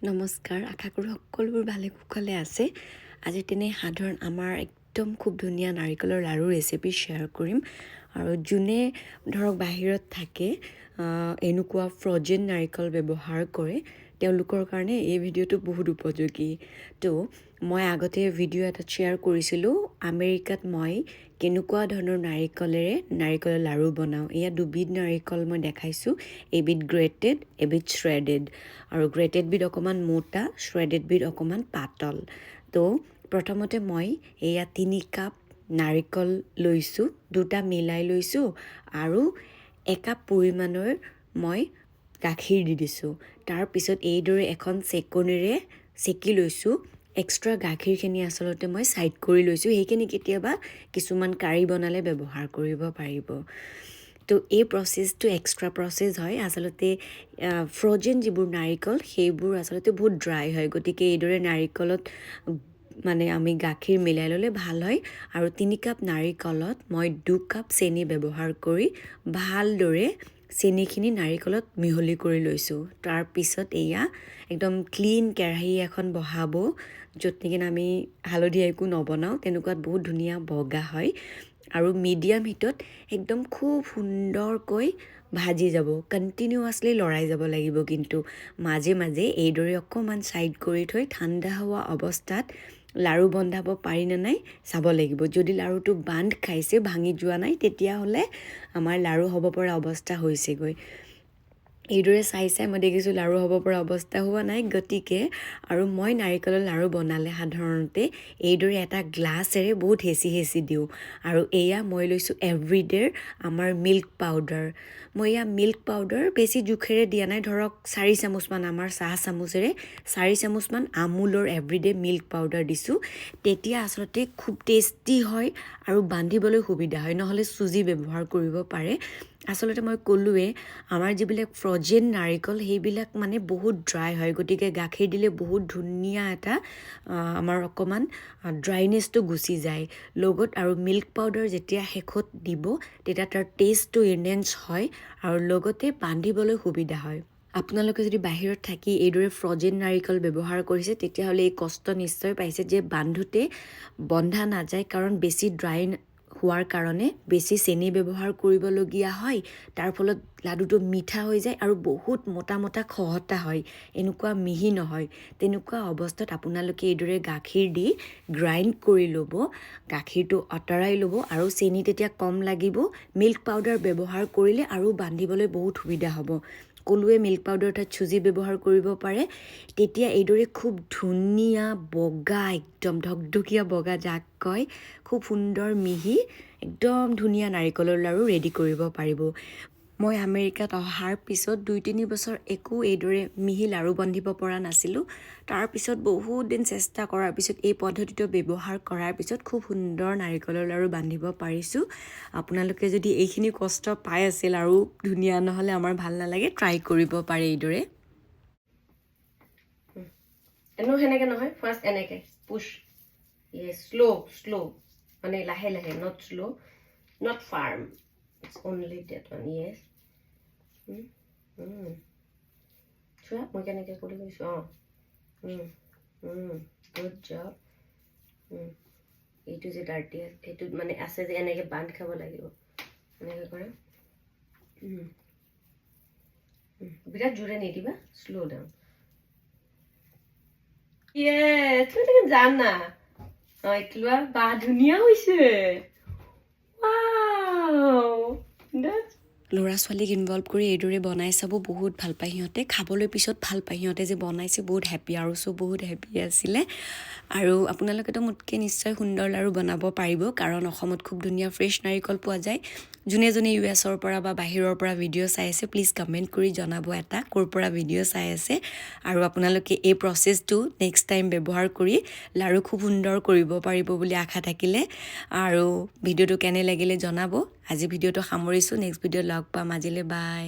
নমস্কাৰ, আশা কৰোঁ সকলোবোৰ ভালে কুশলে আছে। আজি তেনে সাধাৰণ আমাৰ একদম খুব ধুনীয়া নাৰিকলৰ লাড়ু ৰেচিপি শ্বেয়াৰ কৰিম। আৰু যোনে ধৰক বাহিৰত থাকে এনেকুৱা ফ্ৰজেন নাৰিকল ব্যৱহাৰ কৰে তেওঁলোকৰ কাৰণে এই ভিডিঅ'টো বহুত উপযোগী। তো মই আগতে ভিডিঅ' এটা শ্বেয়াৰ কৰিছিলোঁ আমেৰিকাত মই কেনেকুৱা ধৰণৰ নাৰিকলৰ লাড়ু বনাওঁ। এয়া দুবিধ নাৰিকল মই দেখাইছোঁ, এবিধ গ্ৰেটেড এবিধ শ্ৰেডেড। আৰু গ্ৰেটেড বিধ অকণমান মোটা, শ্ৰেডেড বিধ অকণমান পাতল। তো প্ৰথমতে মই এয়া 3 কাপ নাৰিকল লৈছোঁ, দুটা মিলাই লৈছোঁ আৰু 1 কাপ পৰিমাণৰ মই গাখীৰ দি দিছোঁ। তাৰপিছত এইদৰে এখন চেকনিৰে চেকি লৈছোঁ। এক্সট্ৰা গাখীৰখিনি আচলতে মই ছাইড কৰি লৈছোঁ, সেইখিনি কেতিয়াবা কিছুমান কাৰী বনালে ব্যৱহাৰ কৰিব পাৰিব। তো এই প্ৰচেছটো এক্সট্ৰা প্ৰচেছ হয়। আচলতে ফ্ৰজেন যিবোৰ নাৰিকল সেইবোৰ আচলতে বহুত ড্ৰাই হয়, গতিকে এইদৰে নাৰিকলত আমি গাখীৰ মিলাই ল'লে ভাল হয়। আৰু 3 কাপ নাৰিকলত মই 2 কাপ চেনি ব্যৱহাৰ কৰি ভালদৰে চেনিখিনি নাৰিকলত মিহলি কৰি লৈছোঁ। তাৰপিছত এয়া একদম ক্লিন কেৰাহী এখন বহাব, য'ত নেকি আমি হালধীয়া একো নবনাওঁ, তেনেকুৱাত বহুত ধুনীয়া বগা হয়। আৰু মিডিয়াম হিটত একদম খুব সুন্দৰকৈ ভাজি যাব, কণ্টিনিউৱাছলি লৰাই যাব লাগিব। কিন্তু মাজে মাজে এইদৰে অকণমান ছাইড কৰি থৈ ঠাণ্ডা হোৱা অৱস্থাত লাড়ু বন্ধাব পাৰিনে নাই চাব লাগিব। যদি লাড়ুটো বান্ধ খাইছে, ভাঙি যোৱা নাই, তেতিয়াহ'লে আমাৰ লাড়ু হ'ব পৰা অৱস্থা হৈছেগৈ। এইদৰে চাই মই দেখিছোঁ লাড়ু হ'ব পৰা অৱস্থা হোৱা নাই, গতিকে আৰু মই নাৰিকলৰ লাড়ু বনালে সাধাৰণতে এইদৰে এটা গ্লাছেৰে বহুত হেঁচি দিওঁ। আৰু এয়া মই লৈছোঁ এভৰিডেৰ আমাৰ মিল্ক পাউডাৰ। মই এয়া মিল্ক পাউডাৰ বেছি জোখেৰে দিয়া নাই, ধৰক 4 চামুচমান আমাৰ চাহ চামুচেৰে 4 চামুচমান আমুলৰ এভৰিডে মিল্ক পাউডাৰ দিছোঁ। তেতিয়া আচলতে খুব টেষ্টি হয় আৰু বান্ধিবলৈ সুবিধা হয়, নহ'লে চুজি ব্যৱহাৰ কৰিব পাৰে। আচলতে মই ক'লোৱে আমাৰ যিবিলাক ফ্ৰজেন নাৰিকল সেইবিলাক বহুত ড্ৰাই হয়, গতিকে গাখীৰ দিলে বহুত ধুনীয়া এটা আমাৰ অকণমান ড্ৰাইনেছটো গুচি যায় লগত। আৰু মিল্ক পাউডাৰ যেতিয়া শেষত দিব তেতিয়া তাৰ টেষ্টটো ইনহেঞ্চ হয় আৰু লগতে বান্ধিবলৈ সুবিধা হয়। আপোনালোকে যদি বাহিৰত থাকি এইদৰে ফ্ৰজেন নাৰিকল ব্যৱহাৰ কৰিছে তেতিয়াহ'লে এই কষ্ট নিশ্চয় পাইছে যে বান্ধোতে বন্ধা নাযায়, কাৰণ বেছি ড্ৰাই হোৱাৰ কাৰণে বেছি চেনি ব্যৱহাৰ কৰিবলগীয়া হয়। তাৰ ফলত লাডুটো মিঠা হৈ যায় আৰু বহুত মোটা খহটা হয়, এনেকুৱা মিহি নহয়। তেনেকুৱা অৱস্থাত আপোনালোকে এইদৰে গাখীৰ দি গ্ৰাইণ্ড কৰি ল'ব, গাখীৰটো আঁতৰাই ল'ব আৰু চেনি তেতিয়া কম লাগিব। মিল্ক পাউডাৰ ব্যৱহাৰ কৰিলে আৰু বান্ধিবলৈ বহুত সুবিধা হ'ব। ক'লোৱে মিল্ক পাউডাৰ তাত চুজি ব্যৱহাৰ কৰিব পাৰে। তেতিয়া এইদৰে খুব ধুনীয়া বগা, একদম ধকধকীয়া বগা যাক কয়, খুব সুন্দৰ মিহি একদম ধুনীয়া নাৰিকলৰ লাড়ু ৰেডি কৰিব পাৰিব। মই আমেৰিকাত অহাৰ পিছত 2-3 বছৰ একো এইদৰে মিহি লাড়ু বান্ধিব পৰা নাছিলোঁ। তাৰপিছত বহুত দিন চেষ্টা কৰাৰ পিছত এই পদ্ধতিটো ব্যৱহাৰ কৰাৰ পিছত খুব সুন্দৰ নাৰিকলৰ লাড়ু বান্ধিব পাৰিছোঁ। আপোনালোকে যদি এইখিনি কষ্ট পাই আছে লাড়ু ধুনীয়া নহ'লে আমাৰ ভাল নালাগে, ট্ৰাই কৰিব পাৰে এইদৰে। সেনেকৈ নহয়, ফাৰ্ষ্ট এনেকৈ পুছ, শ্ল' লাহে লাহে, not slow', not firm, it's only that one. চোৱা মই কেনেকৈ কৰি গৈছোঁ। Good job. এইটো যে ডাৰ্টি সেইটোত আছে যে এনেকৈ বান্ধ খাব লাগিব, এনেকৈ কৰা। বিৰাট জোৰে নিদিবা, শ্ল' ডাউন। তুমি দেখোন জানা। এইটো লোৱা, বা ধুনীয়া হৈছে। ল'ৰা ছোৱালীক ইনভলভ কৰি এইদৰে বনাই চাব, বহুত ভাল পায় সিহঁতে। খাবলৈ পিছত ভাল পায় সিহঁতে যে বনাইছে, বহুত হেপ্পী। আৰু বহুত হেপ্পী আছিলে। আৰু আপোনালোকেতো মোতকৈ নিশ্চয় সুন্দৰ লাড়ু বনাব পাৰিব, কাৰণ অসমত খুব ধুনীয়া ফ্ৰেছ নাৰিকল পোৱা যায়। যোনে US-ৰ পৰা বা বাহিৰৰ পৰা ভিডিঅ' চাই আছে, প্লিজ কমেণ্ট কৰি জনাব এটা ক'ৰ পৰা ভিডিঅ' চাই আছে। আৰু আপোনালোকে এই প্ৰচেছটো নেক্সট টাইম ব্যৱহাৰ কৰি লাড়ু খুব সুন্দৰ কৰিব পাৰিব বুলি আশা থাকিলে। আৰু ভিডিঅ'টো কেনে লাগিলে জনাব। আজি ভিডিঅ'টো সামৰিছোঁ, নেক্সট ভিডিঅ'ত লগ পাম। আজিলৈ বাই।